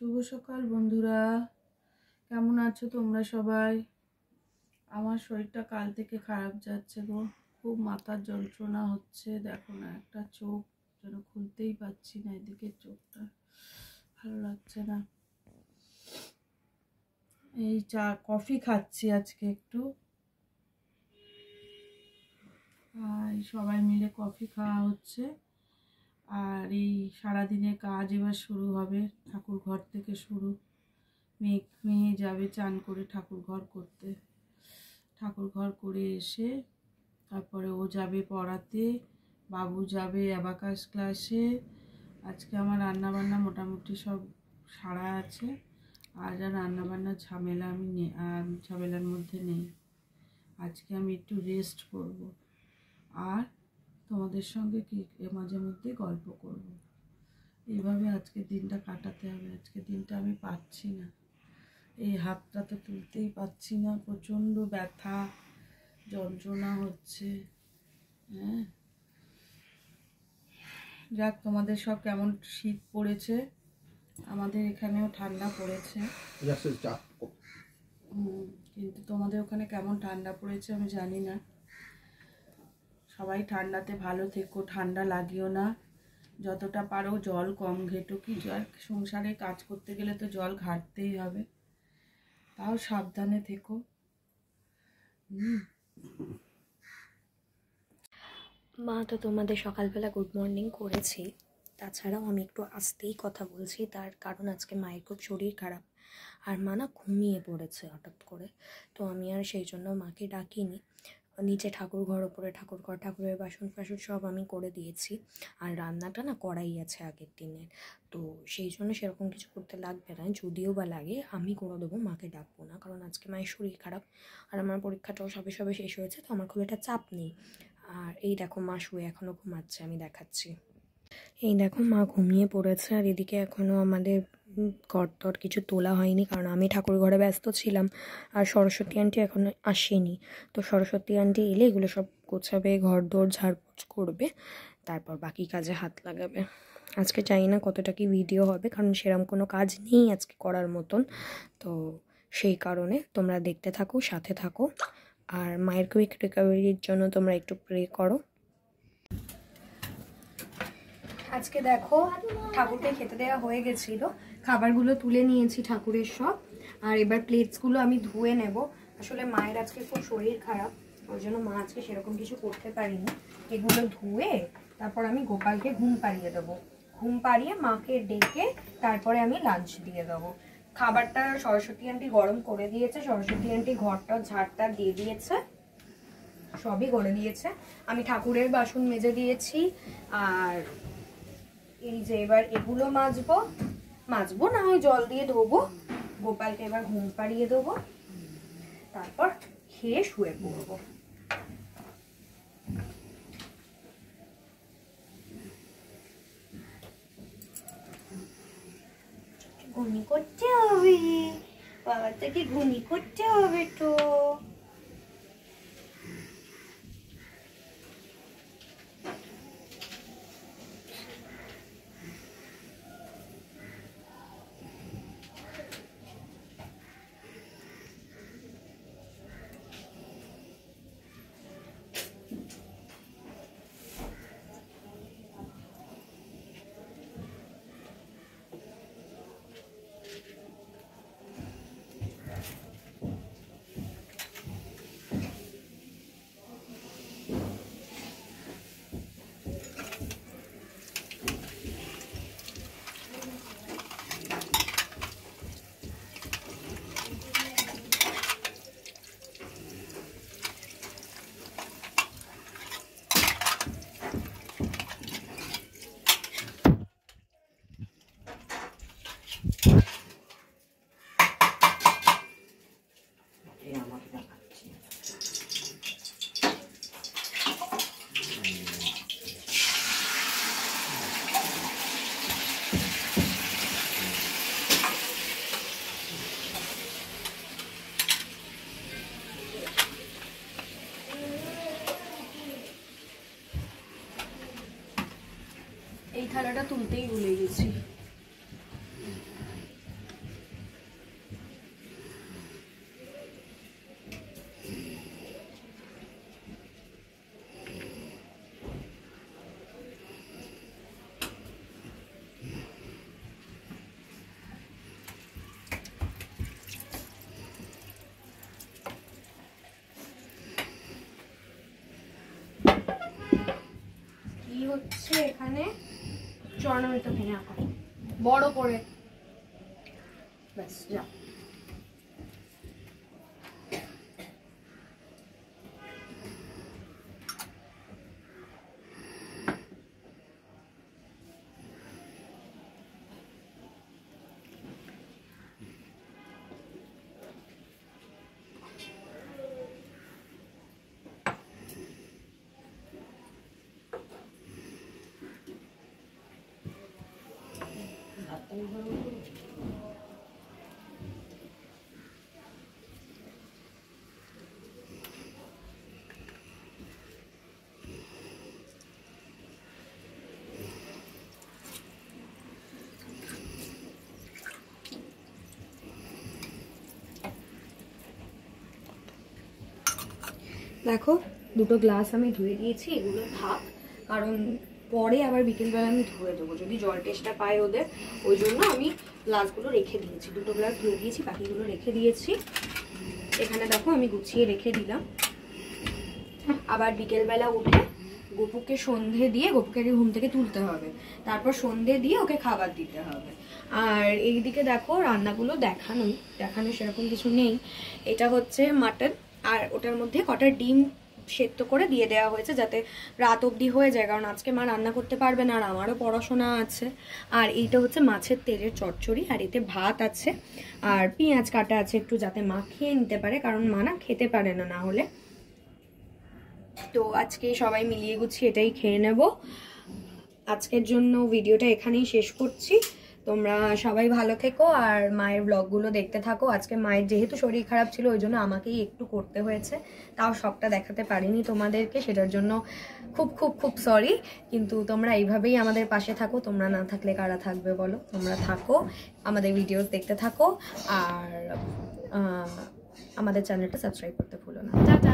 শুভ সকাল বন্ধুরা, কেমন আছো তোমরা সবাই? আমার শরীরটা কাল থেকে খারাপ যাচ্ছে গো, খুব মাথার যন্ত্রণা হচ্ছে। দেখো না, একটা চোখ যেন খুলতেই পাচ্ছি না, এদিকে চোখটা ভালো লাগছে না। এই কফি খাচ্ছি আজকে একটু, সবাই মিলে কফি খাওয়া হচ্ছে। আর এই সারাদিনের কাজ এবার শুরু হবে, ঠাকুর ঘর থেকে শুরু। মেয়ে যাবে চান করে ঠাকুর ঘর করতে, ঠাকুর ঘর করে এসে তারপরে ও যাবে পড়াতে, বাবু যাবে অ্যাবাকাস ক্লাসে। আজকে আমার রান্নাবান্না মোটামুটি সব সারা আছে, আজ আর রান্নাবান্নার ঝামেলা ঝামেলার মধ্যে নেই। আজকে আমি একটু রেস্ট করব আর তোমাদের সঙ্গে মাঝে মধ্যে গল্প করব। এইভাবে আজকে দিনটা কাটাতে হবে। আজকে দিনটা আমি পাচ্ছি না, এই হাতটা তো তুলতেই পাচ্ছি না, প্রচণ্ড ব্যথা যন্ত্রণা হচ্ছে। হ্যাঁ, যাক, তোমাদের সব কেমন শীত পড়েছে? আমাদের এখানেও ঠান্ডা পড়েছে, কিন্তু তোমাদের ওখানে কেমন ঠান্ডা পড়েছে আমি জানি না। সবাই ঠান্ডাতে ভালো থেকো, ঠান্ডা লাগিও না। যতটা পারো জল কম ঘেটো, কি জল সংসারে কাজ করতে গেলে তো জল ঘাটতেই হবে, তাও সাবধানে থেকো। মা তো তোমাদের সকালবেলা গুড মর্নিং করেছি, তাছাড়াও আমি একটু আস্তেই কথা বলছি, তার কারণ আজকে মায়ের খুব শরীর খারাপ আর মা না ঘুমিয়ে পড়েছে হঠাৎ করে। তো আমি আর সেই জন্য মাকে ডাকিনি। নিচে ঠাকুর ঘর, ওপরে ঠাকুর ঘর, ঠাকুরের বাসন ফাসন সব আমি করে দিয়েছি। আর রান্নাটা না করাই আছে আগের দিনের, তো সেই জন্য সেরকম কিছু করতে লাগবে না। যদিও বা লাগে আমি করে দেবো, মাকে ডাকবো না, কারণ আজকে মায়ের শরীর খারাপ আর আমার পরীক্ষাটাও সবে সবে শেষ হয়েছে, তো আমার খুব একটা চাপ নেই। আর এই দেখো মা শুয়ে এখনও ঘুমাচ্ছে, আমি দেখাচ্ছি। এই দেখো মা ঘুমিয়ে পড়েছে, আর এদিকে এখনও আমাদের ঘর টর কিছু তোলা হয়নি, কারণ আমি ঠাকুর ঘরে ব্যস্ত ছিলাম আর সরস্বতী আন্টি এখনো আসেনি। তো সরস্বতী আন্টি এলে এগুলো সব গোছাবে, ঘর দোর ঝাড়পোছ করবে, তারপর বাকি কাজে হাত লাগাবে। আজকে জানি না কতটা কি ভিডিও হবে, কারণ সেরকম কোনো কাজ নেই আজকে করার মতন, তো সেই কারণে তোমরা দেখতে থাকো, সাথে থাকো। আর মায়ের কুইক রিকভারির জন্য তোমরা একটু প্রে করো। আজকে দেখো ঠাকুরকে খেতে দেওয়া হয়ে গেছিলো, খাবারগুলো তুলে নিয়েছি ঠাকুরের সব, আর এবার প্লেটসগুলো আমি ধুয়ে নেব। আসলে মায়ের আজকে খুব শরীর খারাপ, ওই জন্য মা আজকে সেরকম কিছু করতে পারিনি। এগুলো ধুয়ে তারপর আমি গোপালকে ঘুম পাড়িয়ে দেবো, ঘুম পাড়িয়ে মাকে ডেকে তারপরে আমি লাঞ্চ দিয়ে দেবো। খাবারটা সরস্বতী আন্টি গরম করে দিয়েছে, সরস্বতী আন্টি ঘরটা ঝাড়টা দিয়ে দিয়েছে, সবই করে দিয়েছে। আমি ঠাকুরের বাসন মেজে দিয়েছি, আর এই যে এবার এগুলো মাজবো না হয় জল দিয়ে ধোবো। গোপালকে এবার ঘুম পাড়িয়ে দেবো, তারপর খেয়ে শুয়ে পড়বো। ঘুমি করতে হবে বাবা, তোকে ঘুমি করতে হবে তো। এই থালাটা তুলতেই ভুলে গেছি। ইকোনমিটা ভেঙে রাখো বড় করে, ব্যাস যা। দেখো দুটো গ্লাস আমি ধুয়ে দিয়েছি, এগুলো থাক, কারণ পরে আবার বিকেলবেলা আমি ধুয়ে দেবো যদি জল টেস্টটা পাই ওদের, ওই জন্য আমি গ্লাসগুলো রেখে দিয়েছি। দুটো গ্লাস ধুয়ে দিয়েছি, বাকিগুলো রেখে দিয়েছি। এখানে দেখো আমি গুছিয়ে রেখে দিলাম। আবার বিকেলবেলা উঠে গপুকে সন্ধে দিয়ে, গপুকে ঘুম থেকে তুলতে হবে, তারপর সন্ধে দিয়ে ওকে খাবার দিতে হবে। আর এইদিকে দেখো রান্নাগুলো দেখানো সেরকম কিছু নেই। এটা হচ্ছে মাটন, আর ওটার মধ্যে কটা ডিম সেদ্ধ করে দিয়ে দেওয়া হয়েছে যাতে রাত অবধি হয়ে যায়, কারণ আজকে মা রান্না করতে পারবে না আর আমারও পড়াশোনা আছে। আর এইটা হচ্ছে মাছের তেলের চচ্চড়ি, আর এতে ভাত আছে আর পেঁয়াজ কাটা আছে একটু, যাতে মা খেয়ে নিতে পারে, কারণ মা না খেতে পারে না হলে। তো আজকে সবাই মিলিয়ে গুছিয়ে এটাই খেয়ে নেব। আজকের জন্য ভিডিওটা এখানেই শেষ করছি। তোমরা সবাই ভালো থেকো আর মায়ের ব্লগগুলো দেখতে থাকো। আজকে মায়ের যেহেতু শরীর খারাপ ছিল ওই জন্য আমাকেই একটু করতে হয়েছে, তাও সবটা দেখাতে পারিনি তোমাদেরকে, সেটার জন্য খুব খুব খুব সরি। কিন্তু তোমরা এইভাবেই আমাদের পাশে থাকো, তোমরা না থাকলে কারা থাকবে বলো? তোমরা থাকো, আমাদের ভিডিওস দেখতে থাকো, আর আমাদের চ্যানেলটা সাবস্ক্রাইব করতে ভুলো না। টাটা।